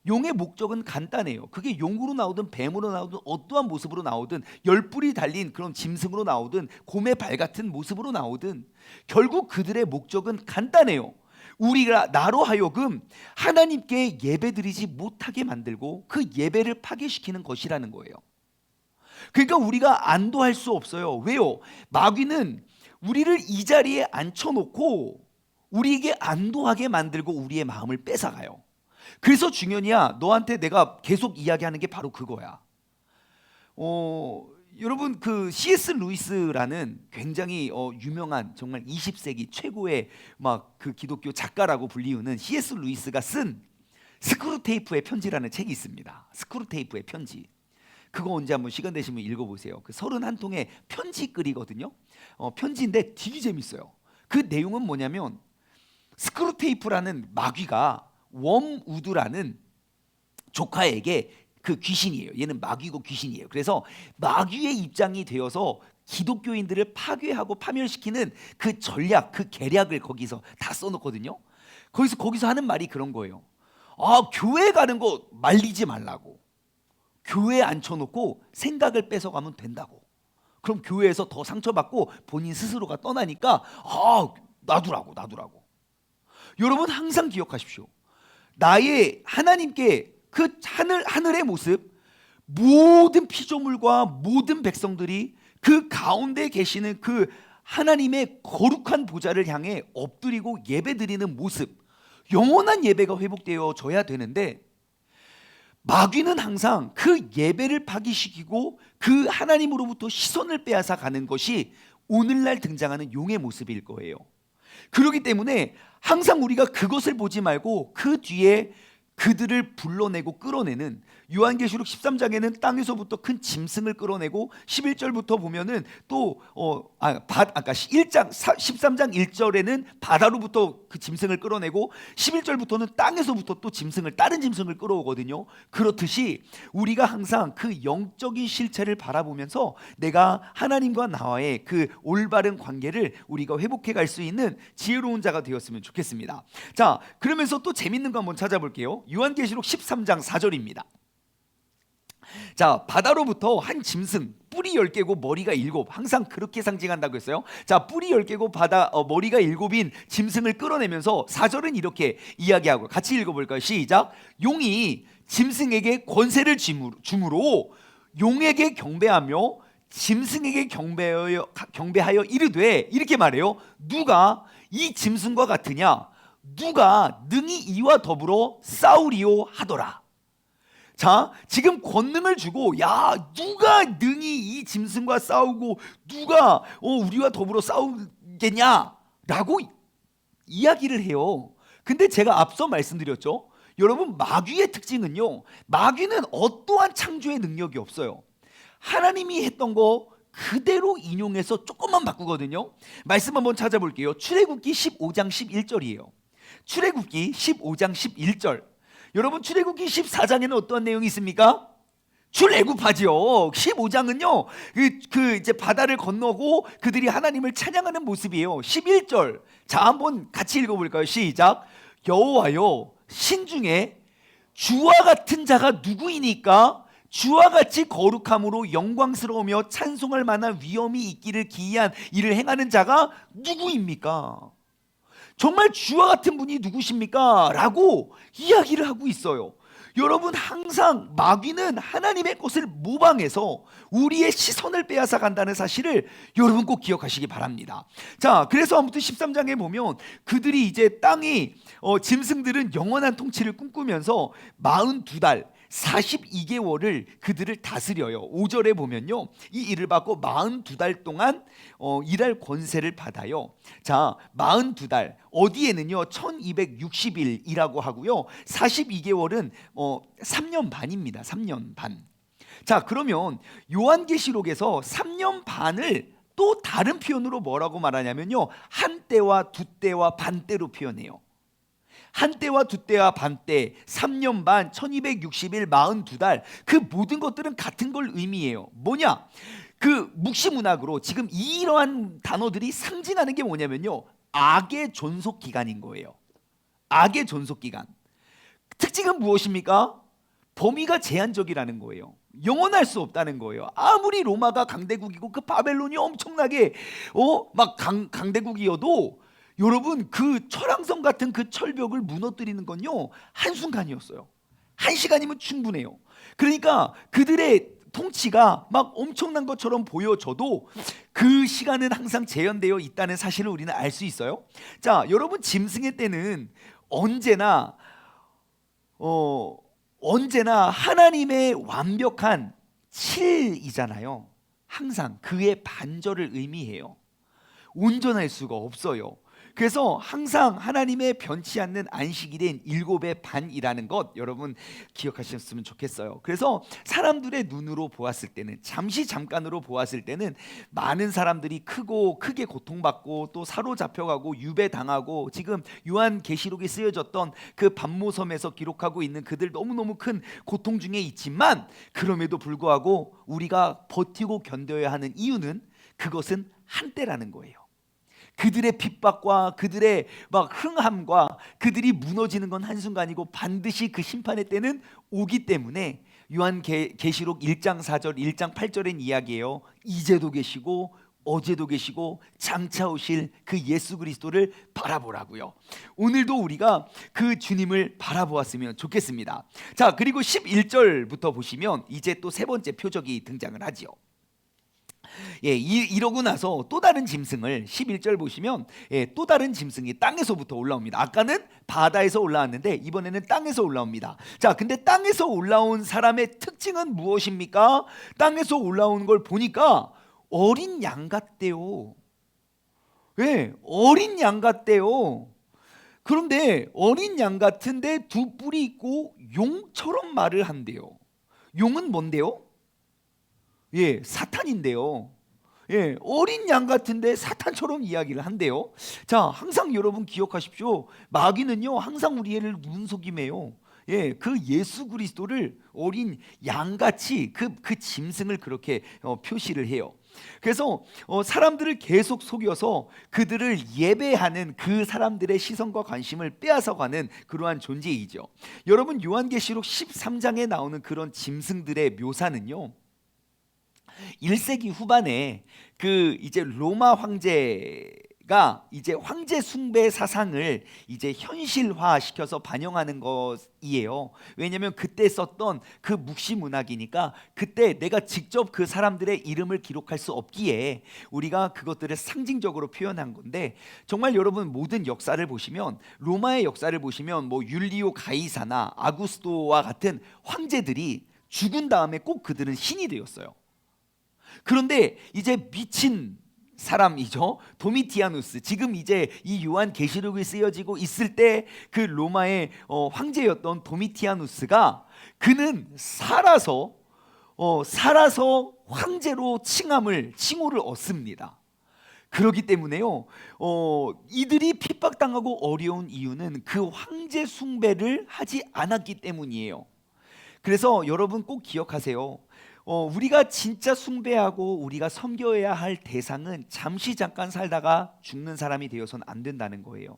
[SPEAKER 1] 용의 목적은 간단해요. 그게 용으로 나오든 뱀으로 나오든 어떠한 모습으로 나오든 열뿔이 달린 그런 짐승으로 나오든 곰의 발 같은 모습으로 나오든 결국 그들의 목적은 간단해요. 우리가 나로 하여금 하나님께 예배드리지 못하게 만들고 그 예배를 파괴시키는 것이라는 거예요. 그러니까 우리가 안도할 수 없어요. 왜요? 마귀는 우리를 이 자리에 앉혀놓고 우리에게 안도하게 만들고 우리의 마음을 뺏어가요. 그래서 중현이야, 너한테 내가 계속 이야기하는 게 바로 그거야. 여러분 그 C.S. 루이스라는 굉장히 유명한 정말 20세기 최고의 막 그 기독교 작가라고 불리우는 C.S. 루이스가 쓴 스크루테이프의 편지라는 책이 있습니다. 스크루테이프의 편지. 그거 언제 한번 시간 되시면 읽어보세요. 그 31통의 편지글이거든요. 편지인데 되게 재밌어요. 그 내용은 뭐냐면 스크루테이프라는 마귀가 웜우드라는 조카에게 그 귀신이에요. 얘는 마귀고 귀신이에요. 그래서 마귀의 입장이 되어서 기독교인들을 파괴하고 파멸시키는 그 전략, 그 계략을 거기서 다 써놓거든요. 거기서 하는 말이 그런 거예요. 교회 가는 거 말리지 말라고. 교회에 앉혀놓고 생각을 뺏어가면 된다고. 그럼 교회에서 더 상처받고 본인 스스로가 떠나니까 놔두라고. 여러분 항상 기억하십시오. 나의 하나님께 그 하늘의 모습, 모든 피조물과 모든 백성들이 그 가운데 계시는 그 하나님의 거룩한 보좌를 향해 엎드리고 예배드리는 모습, 영원한 예배가 회복되어져야 되는데 마귀는 항상 그 예배를 파기시키고 그 하나님으로부터 시선을 빼앗아 가는 것이 오늘날 등장하는 용의 모습일 거예요. 그렇기 때문에 항상 우리가 그것을 보지 말고 그 뒤에 그들을 불러내고 끌어내는, 요한계시록 13장에는 땅에서부터 큰 짐승을 끌어내고 11절부터 보면은 또 아까 13장 1절에는 바다로부터 그 짐승을 끌어내고 11절부터는 땅에서부터 또 다른 짐승을 끌어오거든요. 그렇듯이 우리가 항상 그 영적인 실체를 바라보면서 내가 하나님과 나와의 그 올바른 관계를 우리가 회복해 갈 수 있는 지혜로운 자가 되었으면 좋겠습니다. 자, 그러면서 또 재밌는 거 한번 찾아볼게요. 요한계시록 13장 4절입니다. 자, 바다로부터 한 짐승, 뿔이 10개고 머리가 7, 항상 그렇게 상징한다고 했어요. 자, 뿔이 10개고 머리가 7인 짐승을 끌어내면서 4절은 이렇게 이야기하고, 같이 읽어볼까요? 시작. 용이 짐승에게 권세를 주므로 용에게 경배하며 짐승에게 경배하여 이르되, 이렇게 말해요. 누가 이 짐승과 같으냐? 누가 능히 이와 더불어 싸우리요 하더라. 자, 지금 권능을 주고, 누가 능히 이 짐승과 싸우고 누가 우리와 더불어 싸우겠냐라고 이야기를 해요. 근데 제가 앞서 말씀드렸죠. 여러분, 마귀의 특징은요, 마귀는 어떠한 창조의 능력이 없어요. 하나님이 했던 거 그대로 인용해서 조금만 바꾸거든요. 말씀 한번 찾아볼게요. 출애굽기 15장 11절이에요. 출애굽기 15장 11절. 여러분, 출애굽기 14장에는 어떤 내용이 있습니까? 출애굽하지요. 15장은요 이제 바다를 건너고 그들이 하나님을 찬양하는 모습이에요. 11절, 자 한번 같이 읽어볼까요? 시작. 여호와여, 신중에 주와 같은 자가 누구이니까? 주와 같이 거룩함으로 영광스러우며 찬송할 만한 위엄이 있기를 기이한 일을 행하는 자가 누구입니까? 정말 주와 같은 분이 누구십니까? 라고 이야기를 하고 있어요. 여러분, 항상 마귀는 하나님의 것을 모방해서 우리의 시선을 빼앗아 간다는 사실을 여러분 꼭 기억하시기 바랍니다. 자, 그래서 아무튼 13장에 보면 그들이 이제 짐승들은 영원한 통치를 꿈꾸면서 42달 42개월을 그들을 다스려요. 5절에 보면요, 이 일을 받고 42달 동안 일할 권세를 받아요. 자, 42달 어디에는요 1260일이라고 하고요, 42개월은 3년 반입니다. 3년 반. 자, 그러면 요한계시록에서 3년 반을 또 다른 표현으로 뭐라고 말하냐면요, 한때와 두때와 반때로 표현해요. 한때와 두때와 반때, 3년 반, 1260일, 42달, 그 모든 것들은 같은 걸 의미해요. 뭐냐? 그 묵시문학으로 지금 이러한 단어들이 상징하는 게 뭐냐면요, 악의 존속 기간인 거예요. 악의 존속 기간. 특징은 무엇입니까? 범위가 제한적이라는 거예요. 영원할 수 없다는 거예요. 아무리 로마가 강대국이고 그 바벨론이 엄청나게 막 강대국이어도 여러분 그 철왕성 같은 그 철벽을 무너뜨리는 건요 한순간이었어요. 1시간이면 충분해요. 그러니까 그들의 통치가 막 엄청난 것처럼 보여져도 그 시간은 항상 재현되어 있다는 사실을 우리는 알 수 있어요. 자, 여러분 짐승의 때는 언제나 하나님의 완벽한 7이잖아요. 항상 그의 반절을 의미해요. 온전할 수가 없어요. 그래서 항상 하나님의 변치 않는 안식일인 7의 반이라는 것 여러분 기억하셨으면 좋겠어요. 그래서 사람들의 눈으로 보았을 때는 잠깐으로 보았을 때는 많은 사람들이 크게 고통받고 또 사로잡혀가고 유배당하고 지금 요한계시록에 쓰여졌던 그 반모섬에서 기록하고 있는 그들 너무너무 큰 고통 중에 있지만 그럼에도 불구하고 우리가 버티고 견뎌야 하는 이유는 그것은 한때라는 거예요. 그들의 핍박과 그들의 막 흥함과 그들이 무너지는 건 한순간이고 반드시 그 심판의 때는 오기 때문에 요한계시록 1장 4절 1장 8절의 이야기예요. 이제도 계시고 어제도 계시고 장차 오실 그 예수 그리스도를 바라보라고요. 오늘도 우리가 그 주님을 바라보았으면 좋겠습니다. 자, 그리고 11절부터 보시면 이제 또 세 번째 표적이 등장을 하지요. 이러고 나서 또 다른 짐승을 11절 보시면 또 다른 짐승이 땅에서부터 올라옵니다. 아까는 바다에서 올라왔는데 이번에는 땅에서 올라옵니다. 자, 근데 땅에서 올라온 사람의 특징은 무엇입니까? 땅에서 올라온 걸 보니까 어린 양 같대요. 어린 양 같대요. 그런데 어린 양 같은데 두 뿔이 있고 용처럼 말을 한대요. 용은 뭔데요? 사탄인데요. 어린 양 같은데 사탄처럼 이야기를 한대요. 자, 항상 여러분 기억하십시오. 마귀는요 항상 우리를 눈속임해요. 그 예수 그리스도를 어린 양같이 그 짐승을 그렇게 표시를 해요. 그래서 사람들을 계속 속여서 그들을 예배하는 그 사람들의 시선과 관심을 빼앗아가는 그러한 존재이죠. 여러분 요한계시록 13장에 나오는 그런 짐승들의 묘사는요 1세기 후반에 그 이제 로마 황제가 이제 황제 숭배 사상을 이제 현실화 시켜서 반영하는 것이에요. 왜냐하면 그때 썼던 그 묵시 문학이니까 그때 내가 직접 그 사람들의 이름을 기록할 수 없기에 우리가 그것들을 상징적으로 표현한 건데 정말 여러분 모든 역사를 보시면 로마의 역사를 보시면 뭐 율리오 가이사나 아구스토와 같은 황제들이 죽은 다음에 꼭 그들은 신이 되었어요. 그런데 이제 미친 사람이죠. 도미티아누스. 지금 이제 이 요한계시록이 쓰여지고 있을 때 그 로마의 황제였던 도미티아누스가 그는 살아서 황제로 칭호를 얻습니다. 그렇기 때문에요. 이들이 핍박당하고 어려운 이유는 그 황제 숭배를 하지 않았기 때문이에요. 그래서 여러분 꼭 기억하세요. 우리가 진짜 숭배하고 우리가 섬겨야 할 대상은 잠깐 살다가 죽는 사람이 되어서는 안 된다는 거예요.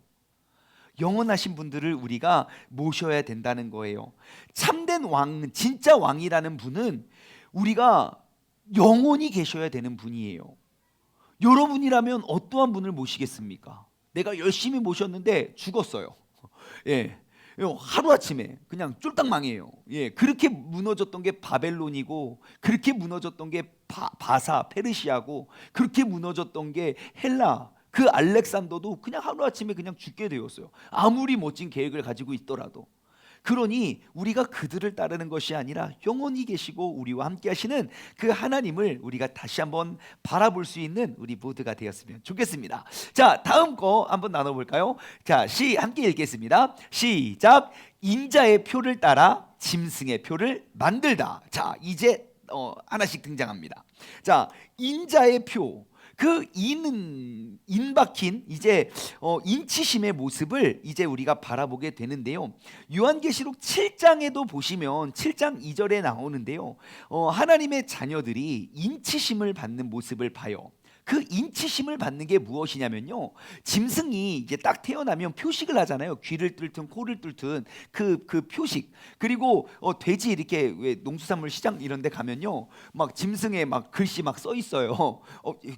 [SPEAKER 1] 영원하신 분들을 우리가 모셔야 된다는 거예요. 참된 왕, 진짜 왕이라는 분은 우리가 영원히 계셔야 되는 분이에요. 여러분이라면 어떠한 분을 모시겠습니까? 내가 열심히 모셨는데 죽었어요. 하루아침에 그냥 쫄딱 망해요. 그렇게 무너졌던 게 바벨론이고 그렇게 무너졌던 게 바사 페르시아고 그렇게 무너졌던 게 헬라 그 알렉산더도 그냥 하루아침에 그냥 죽게 되었어요. 아무리 멋진 계획을 가지고 있더라도. 그러니 우리가 그들을 따르는 것이 아니라 영원히 계시고 우리와 함께 하시는 그 하나님을 우리가 다시 한번 바라볼 수 있는 우리 모두가 되었으면 좋겠습니다. 자, 다음 거 한번 나눠볼까요? 자, 함께 읽겠습니다. 시작. 인자의 표를 따라 짐승의 표를 만들다. 자, 이제 하나씩 등장합니다. 자, 인자의 표. 그 인 박힌 이제 인치심의 모습을 이제 우리가 바라보게 되는데요. 요한계시록 7장에도 보시면 7장 2절에 나오는데요. 하나님의 자녀들이 인치심을 받는 모습을 봐요. 그 인치심을 받는 게 무엇이냐면요, 짐승이 이제 딱 태어나면 표식을 하잖아요. 귀를 뚫든 코를 뚫든 그 표식. 그리고 돼지 이렇게 왜 농수산물 시장 이런 데 가면요, 막 짐승에 막 글씨 막 써 있어요.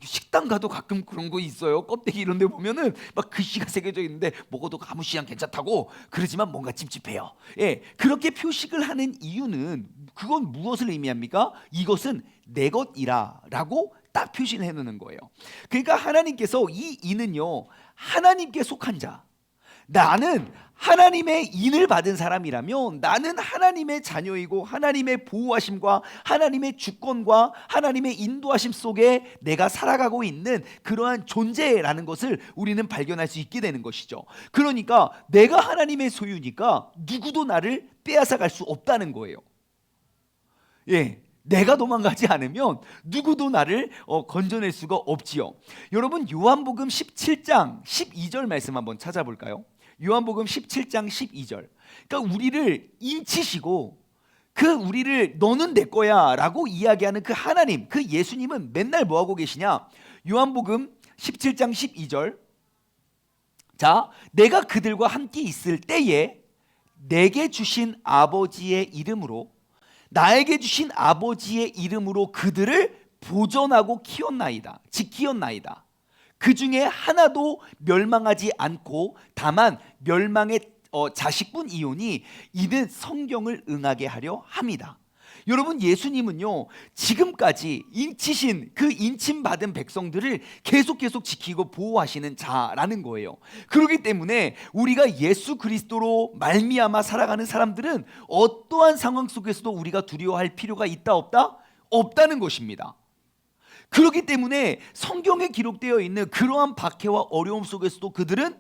[SPEAKER 1] 식당 가도 가끔 그런 거 있어요. 껍데기 이런 데 보면은 막 글씨가 새겨져 있는데 먹어도 아무 씨양 괜찮다고, 그러지만 뭔가 찝찝해요. 예, 그렇게 표식을 하는 이유는 그건 무엇을 의미합니까? 이것은 내 것이라 라고 딱 표시를 해놓는 거예요. 그러니까 하나님께서 이 인은요, 하나님께 속한 자, 나는 하나님의 인을 받은 사람이라면 나는 하나님의 자녀이고 하나님의 보호하심과 하나님의 주권과 하나님의 인도하심 속에 내가 살아가고 있는 그러한 존재라는 것을 우리는 발견할 수 있게 되는 것이죠. 그러니까 내가 하나님의 소유니까 누구도 나를 빼앗아갈 수 없다는 거예요. 예, 내가 도망가지 않으면 누구도 나를 건져낼 수가 없지요. 여러분, 요한복음 17장 12절 말씀 한번 찾아볼까요? 요한복음 17장 12절. 그러니까 우리를 인치시고 우리를 너는 내 거야 라고 이야기하는 그 하나님, 그 예수님은 맨날 뭐 하고 계시냐? 요한복음 17장 12절. 자, 내가 그들과 함께 있을 때에 내게 주신 아버지의 이름으로, 나에게 주신 아버지의 이름으로 그들을 보존하고 키웠나이다, 지키었나이다. 그 중에 하나도 멸망하지 않고 다만 멸망의 자식뿐이오니 이는 성경을 응하게 하려 함이다. 여러분, 예수님은요, 지금까지 인치신 그 인침받은 백성들을 계속 지키고 보호하시는 자라는 거예요. 그렇기 때문에 우리가 예수 그리스도로 말미암아 살아가는 사람들은 어떠한 상황 속에서도 우리가 두려워할 필요가 있다 없다? 없다는 것입니다. 그렇기 때문에 성경에 기록되어 있는 그러한 박해와 어려움 속에서도 그들은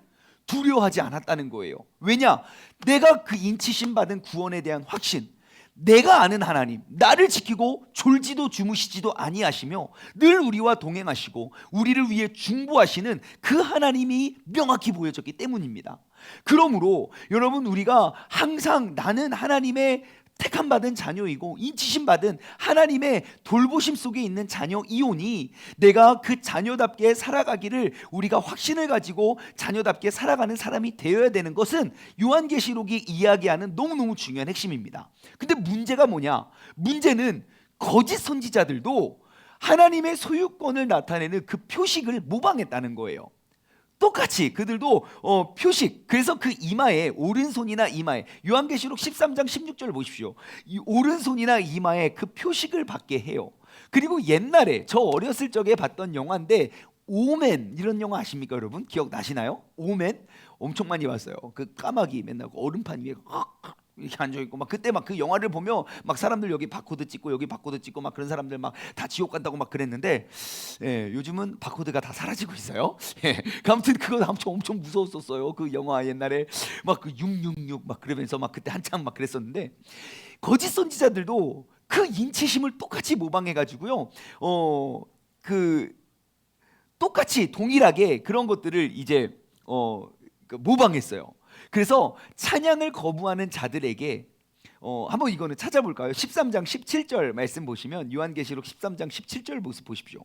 [SPEAKER 1] 두려워하지 않았다는 거예요. 왜냐? 내가 그 인치심 받은 구원에 대한 확신, 내가 아는 하나님, 나를 지키고 졸지도 주무시지도 아니하시며 늘 우리와 동행하시고 우리를 위해 중보하시는 그 하나님이 명확히 보여졌기 때문입니다. 그러므로 여러분, 우리가 항상 나는 하나님의 택함 받은 자녀이고 인치심 받은 하나님의 돌보심 속에 있는 자녀이오니 내가 그 자녀답게 살아가기를 우리가 확신을 가지고 자녀답게 살아가는 사람이 되어야 되는 것은 요한계시록이 이야기하는 너무너무 중요한 핵심입니다. 근데 문제가 뭐냐? 문제는 거짓 선지자들도 하나님의 소유권을 나타내는 그 표식을 모방했다는 거예요. 똑같이 그들도 표식, 그래서 그 이마에, 오른손이나 이마에, 요한계시록 13장 16절 보십시오. 이 오른손이나 이마에 그 표식을 받게 해요. 그리고 옛날에 저 어렸을 적에 봤던 영화인데 오멘, 이런 영화 아십니까 여러분? 기억나시나요? 오멘? 엄청 많이 봤어요. 그 까마귀 맨날 얼음판 위에 이렇게 앉아있고 막, 그때 막 그 영화를 보며 막 사람들 여기 바코드 찍고 여기 바코드 찍고 막 그런 사람들 막 다 지옥 간다고 막 그랬는데, 예, 요즘은 바코드가 다 사라지고 있어요. 예, 아무튼 그거 엄청 무서웠었어요. 그 영화 옛날에 막 그 666 막 그러면서 막 그때 한창 막 그랬었는데, 거짓 선지자들도 그 인치심을 똑같이 모방해가지고요, 그 똑같이 동일하게 그런 것들을 이제 모방했어요. 그래서 찬양을 거부하는 자들에게 한번 이거는 찾아볼까요? 13장 17절 말씀 보시면, 요한계시록 13장 17절 모습 보십시오.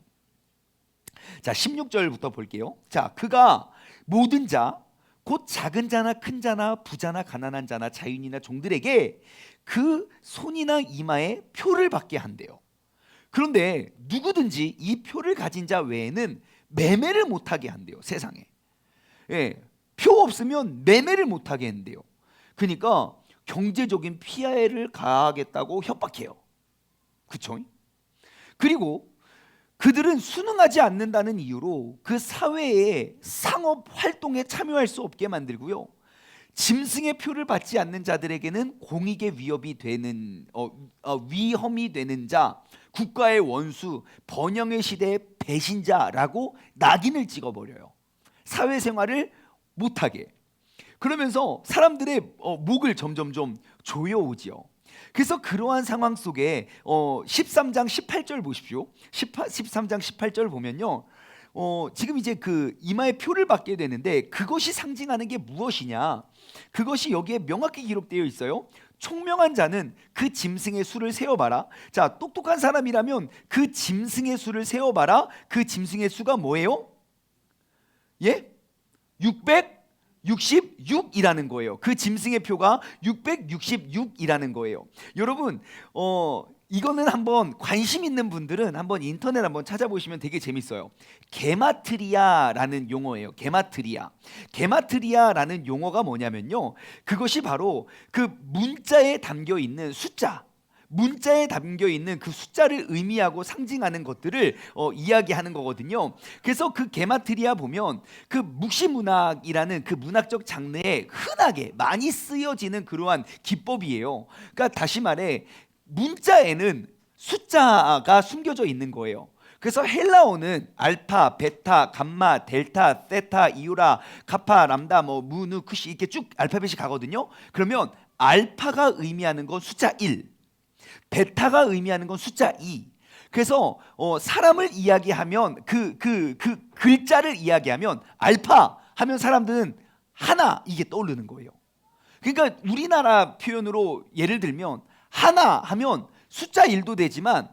[SPEAKER 1] 자, 16절부터 볼게요. 자, 그가 모든 자, 곧 작은 자나 큰 자나 부자나 가난한 자나 자유인이나 종들에게 그 손이나 이마에 표를 받게 한대요. 그런데 누구든지 이 표를 가진 자 외에는 매매를 못하게 한대요. 세상에. 예, 표 없으면 매매를 못하게 한대요. 그러니까 경제적인 피해를 가하겠다고 협박해요. 그쵸? 그리고 그들은 순응하지 않는다는 이유로 그 사회의 상업 활동에 참여할 수 없게 만들고요, 짐승의 표를 받지 않는 자들에게는 공익의 위협이 되는 위험이 되는 자, 국가의 원수, 번영의 시대의 배신자라고 낙인을 찍어버려요. 사회생활을 못하게. 그러면서 사람들의 목을 점점점 조여오지요. 그래서 그러한 상황 속에 13장 18절 보십시오. 13장 18절 보면요, 지금 이제 그 이마에 표를 받게 되는데 그것이 상징하는 게 무엇이냐? 그것이 여기에 명확히 기록되어 있어요. 총명한 자는 그 짐승의 수를 세어봐라. 자, 똑똑한 사람이라면 그 짐승의 수를 세어봐라. 그 짐승의 수가 뭐예요? 예? 666이라는 거예요. 그 짐승의 표가 666이라는 거예요. 여러분, 이거는 한번 관심 있는 분들은 한번 인터넷 한번 찾아보시면 되게 재밌어요. 게마트리아라는 용어예요. 게마트리아라는 용어가 뭐냐면요, 그것이 바로 그 문자에 담겨 있는 문자에 담겨 있는 그 숫자를 의미하고 상징하는 것들을 이야기하는 거거든요. 그래서 그 게마트리아 보면 그 묵시문학이라는 그 문학적 장르에 흔하게 많이 쓰여지는 그러한 기법이에요. 그러니까 다시 말해 문자에는 숫자가 숨겨져 있는 거예요. 그래서 헬라어는 알파, 베타, 감마, 델타, 세타, 이오라, 카파, 람다, 무, 누, 쿠시 이렇게 쭉 알파벳이 가거든요. 그러면 알파가 의미하는 건 숫자 1, 베타가 의미하는 건 숫자 2. 그래서 사람을 이야기하면 그 글자를 이야기하면 알파 하면 사람들은 하나 이게 떠오르는 거예요. 그러니까 우리나라 표현으로 예를 들면 하나 하면 숫자 1도 되지만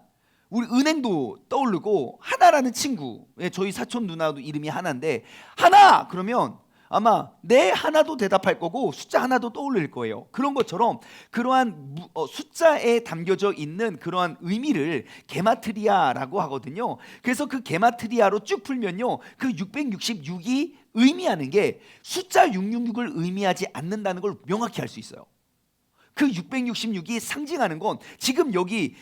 [SPEAKER 1] 우리 은행도 떠오르고 하나라는 친구, 저희 사촌 누나도 이름이 하나인데 하나 그러면 아마 네 하나도 대답할 거고 숫자 하나도 떠올릴 거예요. 그런 것처럼 그러한 숫자에 담겨져 있는 그러한 의미를 게마트리아라고 하거든요. 그래서 그 게마트리아로 쭉 풀면요, 그 666이 의미하는 게 숫자 666을 의미하지 않는다는 걸 명확히 알 수 있어요. 그 666이 상징하는 건 지금 여기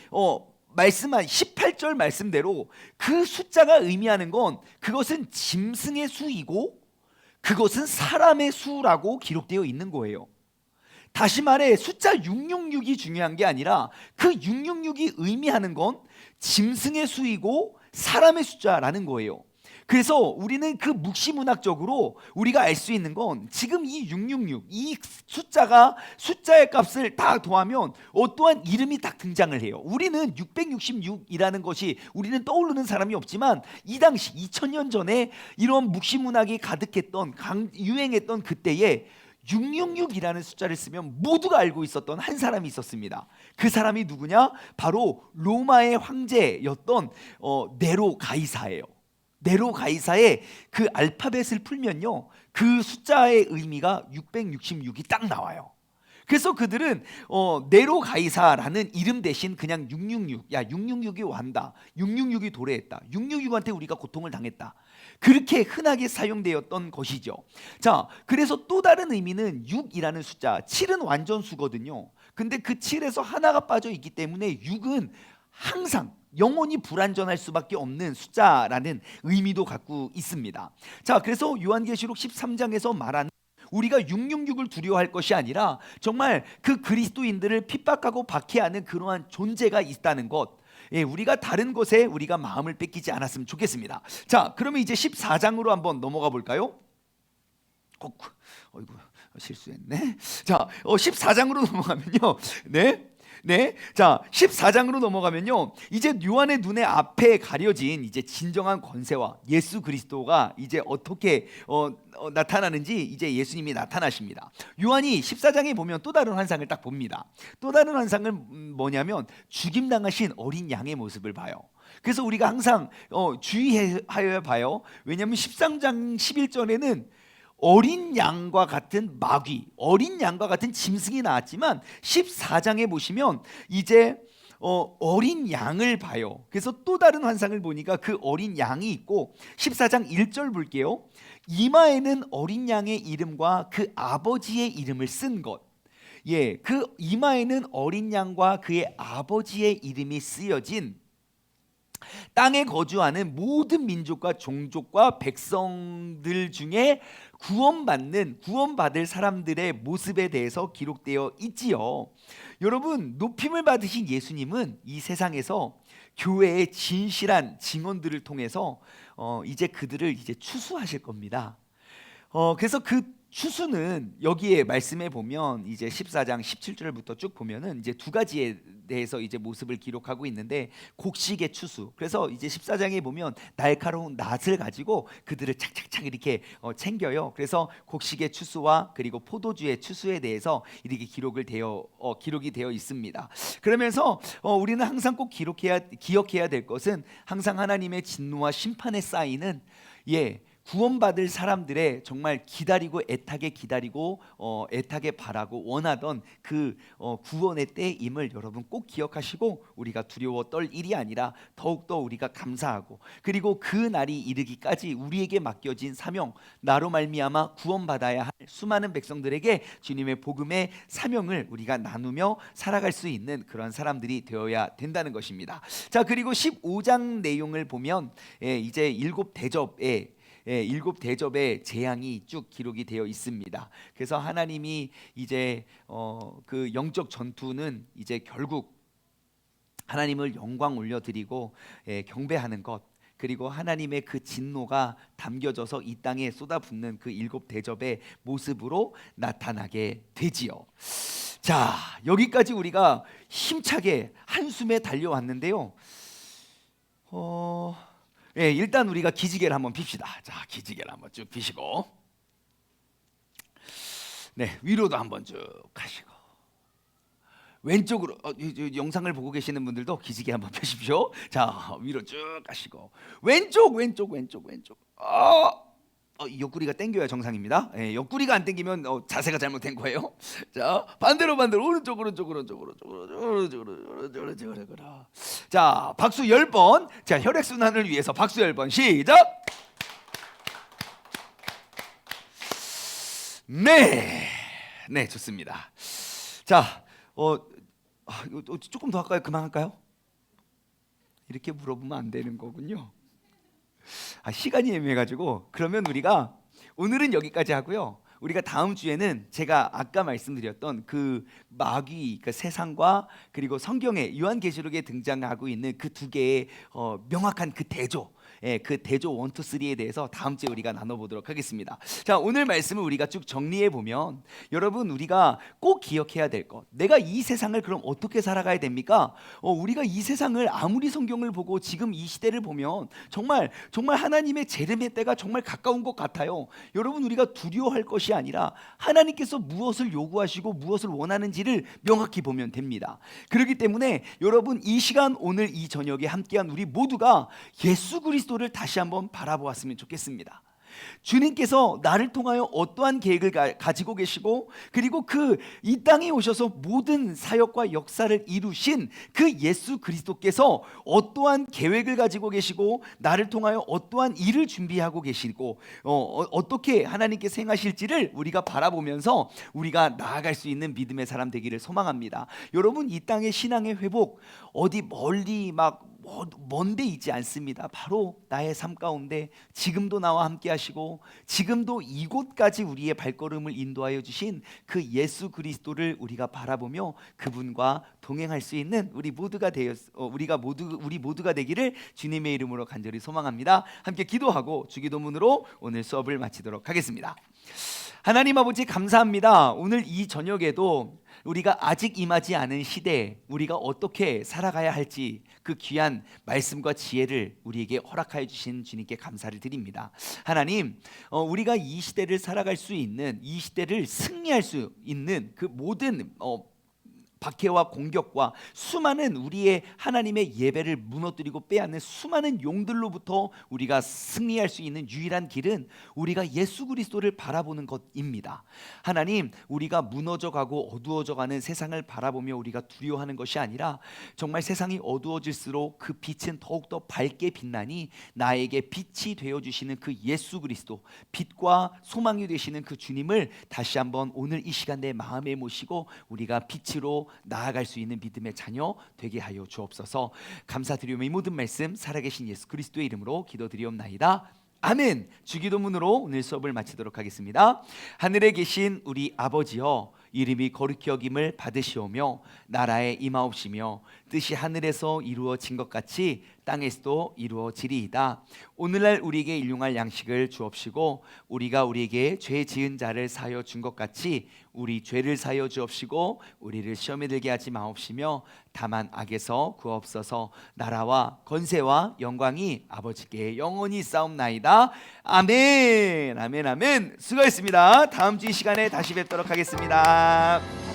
[SPEAKER 1] 말씀한 18절 말씀대로 그 숫자가 의미하는 건 그것은 짐승의 수이고 그것은 사람의 수라고 기록되어 있는 거예요. 다시 말해 숫자 666이 중요한 게 아니라 그 666이 의미하는 건 짐승의 수이고 사람의 숫자라는 거예요. 그래서 우리는 그 묵시문학적으로 우리가 알 수 있는 건 지금 이 666, 이 숫자의 값을 다 더하면 어떠한 이름이 딱 등장을 해요. 우리는 666이라는 것이 우리는 떠오르는 사람이 없지만 이 당시 2000년 전에 이런 묵시문학이 가득했던 유행했던 그때에 666이라는 숫자를 쓰면 모두가 알고 있었던 한 사람이 있었습니다. 그 사람이 누구냐? 바로 로마의 황제였던 네로 가이사예요. 네로 가이사의 그 알파벳을 풀면요, 그 숫자의 의미가 666이 딱 나와요. 그래서 그들은 네로 가이사라는 이름 대신 그냥 666, 야 666이 완다, 666이 도래했다, 666한테 우리가 고통을 당했다, 그렇게 흔하게 사용되었던 것이죠. 자, 그래서 또 다른 의미는 6이라는 숫자, 7은 완전수거든요. 근데 그 7에서 하나가 빠져 있기 때문에 6은 항상 영원히 불완전할 수밖에 없는 숫자라는 의미도 갖고 있습니다. 자, 그래서 요한계시록 13장에서 말하는 우리가 666을 두려워할 것이 아니라 정말 그 그리스도인들을 핍박하고 박해하는 그러한 존재가 있다는 것, 우리가 다른 것에 우리가 마음을 뺏기지 않았으면 좋겠습니다. 자, 그러면 이제 14장으로 한번 넘어가 볼까요? 어이구, 실수했네. 자, 14장으로 넘어가면요, 네, 자 14장으로 넘어가면요, 이제 요한의 눈에 앞에 가려진 이제 진정한 권세와 예수 그리스도가 이제 어떻게 나타나는지 이제 예수님이 나타나십니다. 요한이 14장에 보면 또 다른 환상을 딱 봅니다. 또 다른 환상은 뭐냐면 죽임당하신 어린 양의 모습을 봐요. 그래서 우리가 항상 주의하여야 봐요. 왜냐하면 13장 11절에는 어린 양과 같은 마귀, 어린 양과 같은 짐승이 나왔지만 14장에 보시면 이제 어린 양을 봐요. 그래서 또 다른 환상을 보니까 그 어린 양이 있고 14장 1절 볼게요. 이마에는 어린 양의 이름과 그 아버지의 이름을 쓴 것. 그 이마에는 어린 양과 그의 아버지의 이름이 쓰여진 땅에 거주하는 모든 민족과 종족과 백성들 중에 구원받을 사람들의 모습에 대해서 기록되어 있지요. 여러분, 높임을 받으신 예수님은 이 세상에서 교회의 진실한 증언들을 통해서 이제 그들을 이제 추수하실 겁니다. 그래서 그 추수는 여기에 말씀해 보면 이제 14장 17절부터 쭉 보면은 이제 두 가지에 대해서 이제 모습을 기록하고 있는데, 곡식의 추수. 그래서 이제 14장에 보면 날카로운 낫을 가지고 그들을 착착착 이렇게 챙겨요. 그래서 곡식의 추수와 그리고 포도주의 추수에 대해서 이렇게 기록이 되어 있습니다. 그러면서 우리는 항상 꼭 기억해야 될 것은, 항상 하나님의 진노와 심판에 쌓이는 구원받을 사람들의 정말 애타게 기다리고 애타게 바라고 원하던 그 구원의 때임을 여러분 꼭 기억하시고, 우리가 두려워 떨 일이 아니라 더욱더 우리가 감사하고, 그리고 그 날이 이르기까지 우리에게 맡겨진 사명, 나로 말미암아 구원받아야 할 수많은 백성들에게 주님의 복음의 사명을 우리가 나누며 살아갈 수 있는 그런 사람들이 되어야 된다는 것입니다. 자, 그리고 15장 내용을 보면 이제 일곱 대접의 재앙이 쭉 기록이 되어 있습니다. 그래서 하나님이 이제 그 영적 전투는 이제 결국 하나님을 영광 올려드리고 경배하는 것, 그리고 하나님의 그 진노가 담겨져서 이 땅에 쏟아붓는 그 일곱 대접의 모습으로 나타나게 되지요. 자, 여기까지 우리가 힘차게 한숨에 달려왔는데요. 일단 우리가 기지개를 한번 핍시다. 자, 기지개를 한번 쭉 피시고, 위로도 한번 쭉 하시고, 왼쪽으로 영상을 보고 계시는 분들도 기지개 한번 펴십시오. 자, 위로 쭉 가시고, 왼쪽. 옆구리가 당겨야 정상입니다. 옆구리가 안 당기면 자세가 잘못된 거예요. 자, 반대로 오른쪽. 자, 박수 10번. 자, 혈액순환을 위해서 박수 10번. 시작. 네, 좋습니다. 자, 조금 더 할까요? 그만할까요? 이렇게 물어보면 안 되는 거군요. 시간이 애매해가지고, 그러면 우리가 오늘은 여기까지 하고요. 우리가 다음 주에는 제가 아까 말씀드렸던 그 마귀, 그 세상과 그리고 성경에 요한계시록에 등장하고 있는 그 두 개의 명확한 그 대조, 그 대조 1, 2, 3에 대해서 다음 주에 우리가 나눠보도록 하겠습니다. 자, 오늘 말씀을 우리가 쭉 정리해 보면, 여러분, 우리가 꼭 기억해야 될 것, 내가 이 세상을 그럼 어떻게 살아가야 됩니까? 우리가 이 세상을 아무리 성경을 보고 지금 이 시대를 보면 정말 하나님의 재림의 때가 정말 가까운 것 같아요. 여러분, 우리가 두려워할 것이 아니라 하나님께서 무엇을 요구하시고 무엇을 원하는지를 명확히 보면 됩니다. 그렇기 때문에 여러분, 이 시간, 오늘 이 저녁에 함께한 우리 모두가 예수 그리스도를 다시 한번 바라보았으면 좋겠습니다. 주님께서 나를 통하여 어떠한 계획을 가지고 계시고, 그리고 그 이 땅에 오셔서 모든 사역과 역사를 이루신 그 예수 그리스도께서 어떠한 계획을 가지고 계시고, 나를 통하여 어떠한 일을 준비하고 계시고, 어떻게 하나님께서 행하실지를 우리가 바라보면서 우리가 나아갈 수 있는 믿음의 사람 되기를 소망합니다. 여러분, 이 땅의 신앙의 회복 어디 멀리 먼데 있지 않습니다. 바로 나의 삶 가운데 지금도 나와 함께 하시고, 지금도 이곳까지 우리의 발걸음을 인도하여 주신 그 예수 그리스도를 우리가 바라보며 그분과 동행할 수 있는 우리 모두가 되기를 주님의 이름으로 간절히 소망합니다. 함께 기도하고 주기도문으로 오늘 수업을 마치도록 하겠습니다. 하나님 아버지, 감사합니다. 오늘 이 저녁에도 우리가 아직 임하지 않은 시대에 우리가 어떻게 살아가야 할지 그 귀한 말씀과 지혜를 우리에게 허락하여 주신 주님께 감사를 드립니다. 하나님, 우리가 이 시대를 살아갈 수 있는, 이 시대를 승리할 수 있는 그 모든 박해와 공격과 수많은 우리의 하나님의 예배를 무너뜨리고 빼앗는 수많은 용들로부터 우리가 승리할 수 있는 유일한 길은 우리가 예수 그리스도를 바라보는 것입니다. 하나님, 우리가 무너져가고 어두워져가는 세상을 바라보며 우리가 두려워하는 것이 아니라, 정말 세상이 어두워질수록 그 빛은 더욱더 밝게 빛나니 나에게 빛이 되어주시는 그 예수 그리스도, 빛과 소망이 되시는 그 주님을 다시 한번 오늘 이 시간 내 마음에 모시고 우리가 빛으로 나아갈 수 있는 믿음의 자녀 되게 하여 주옵소서. 감사드리며 이 모든 말씀 살아계신 예수 그리스도의 이름으로 기도드리옵나이다. 아멘. 주기도문으로 오늘 수업을 마치도록 하겠습니다. 하늘에 계신 우리 아버지여, 이름이 거룩히 여김을 받으시오며 나라에 임하옵시며 뜻이 하늘에서 이루어진 것 같이 땅에서도 이루어지리이다. 오늘날 우리에게 일용할 양식을 주옵시고 우리가 우리에게 죄 지은 자를 사하여 준 것 같이 우리 죄를 사하여 주옵시고 우리를 시험에 들게 하지 마옵시며 다만 악에서 구하옵소서. 나라와 권세와 영광이 아버지께 영원히 싸움나이다. 아멘. 아멘. 아멘. 수고했습니다. 다음 주 이 시간에 다시 뵙도록 하겠습니다.